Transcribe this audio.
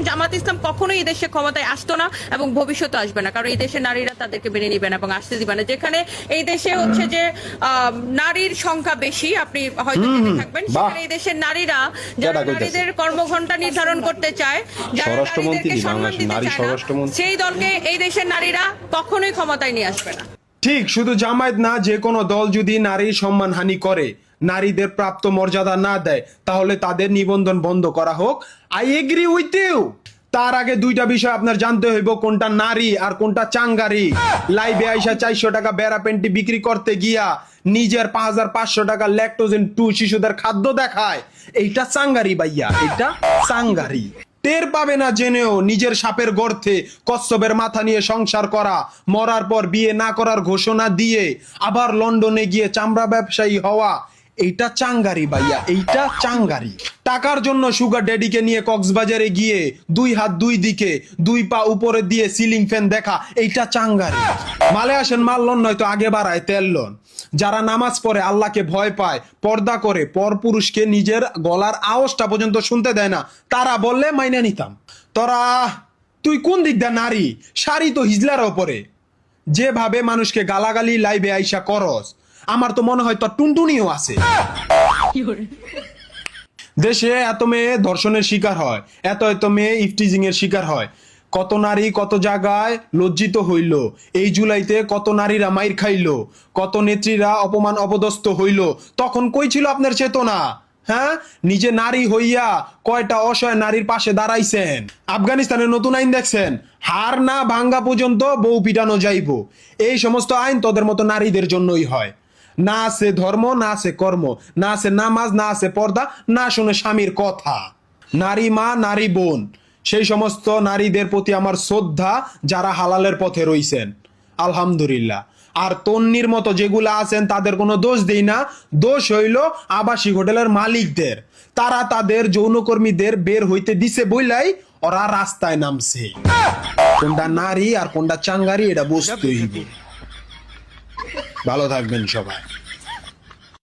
জামাত ইসলাম কখনোই এই দেশে ক্ষমতায় আসতো না এবং ভবিষ্যতে আসবে না, কারণ এই দেশের নারীরা তাদেরকে মেনে নিবে না এবং আসতে দিবে না। যেখানে এই দেশে হচ্ছে যে নারীর সংখ্যা বেশি, আপনি হয়তো জেনে থাকবেন, সেখানে এই দেশের নারীরা যারা নারীদের কর্মঘণ্টা নির্ধারণ করতে চায়, যারা নারীদেরকে সম্মান দিতে চায় না, সেই দলকে এই দেশের নারীরা কখনোই ক্ষমতায় নিয়ে আসবে না। ঠিক, শুধু জামায়াত না, যে কোনো দল যদি নারীর সম্মানহানি করে, নারীদের প্রাপ্ত মর্যাদা না দেয়, তাহলে তাদের নিবন্ধন বন্ধ করা হোক। I agree with you. তার আগে দুইটা বিষয় আপনার জানতে হইব, কোনটা নারী আর কোনটা চাঙ্গারি। লাইভে আইসা 400 টাকা বেড়া পেন্টি বিক্রি করতে গিয়া নিজের 5500 টাকা ল্যাকটোজেন 2 শিশুদের খাদ্য দেখায়, এইটা চাঙ্গারি ভাইয়া, এটা চাঙ্গারি। টের পাবে না জেনেও নিজের সাপের গর্তে কচ্ছপের মাথা নিয়ে সংসার করা, মরার পর বিয়ে না করার ঘোষণা দিয়ে আবার লন্ডনে গিয়ে চামড়া ব্যবসায়ী হওয়া, এইটা চাঙ্গারি ভাইয়া, এইটা চাঙ্গারি। টাকার জন্য সুগার ড্যাডিকে নিয়ে কক্সবাজারে গিয়ে 2 হাত 2 দিকে 2 পা উপরে দিয়ে সিলিং ফ্যান দেখা, এইটা চাঙ্গারি। মালে আসেন মাল লন, নয়তো আগে বাড়ায় তেল লন। যারা নামাজ পড়ে, আল্লাহকে ভয় পায়, পর্দা করে, পরপুরুষকে নিজের গলার আওয়াজটা পর্যন্ত শুনতে দেয় না, তারা বললে মাইনা নিতাম। তুই কোন দিক দা নারী? শাড়ি তো হিজলার ওপরে। যেভাবে মানুষকে গালাগালি লাইভে আইসা করস, আমার তো মনে হয় তোর টুনটুনিও আছে। দেশে এত মেয়ে ধর্ষণের শিকার হয়, এত মেয়ে ইফটিজিং এর শিকার হয়। কত নারী কত জায়গায় লজ্জিত হইল। এই জুলাইতে কত নারীরা মাইর খাইল, কত নেত্রীরা অপমান অপদস্থ হইল। তখন কই ছিল আপনার চেতনা? হ্যাঁ, নিজে নারী হইয়া কয়টা অসহায় নারীর পাশে দাঁড়াইছেন। আফগানিস্তানের নতুন আইন দেখছেন, হার না ভাঙ্গা পর্যন্ত বউ পিটানো যাইব। এই সমস্ত আইন তোদের মতো নারীদের জন্যই হয়। না আছে ধর্ম, না আছে কর্ম, না আছে নামাজ, না আছে পর্দা, না শুনে স্বামীর কথা। নারী মা, নারী বোন, সেই সমস্ত নারীদের প্রতি আমার শ্রদ্ধা যারা হালালের পথে রইছেন, আলহামদুলিল্লাহ। আর তন্নির মতো যেগুলা আছেন তাদের কোনো দোষ দেই না, দোষ হইল আবাসিক হোটেলের মালিকদের। তারা তাদের যৌনকর্মীদের বের হইতে দিছে বইলাই ওরা রাস্তায় নামছে। কোনটা নারী আর কোনটা চাঙ্গারি এটা বুঝতেই হইব। ভালো থাকবেন সবাই।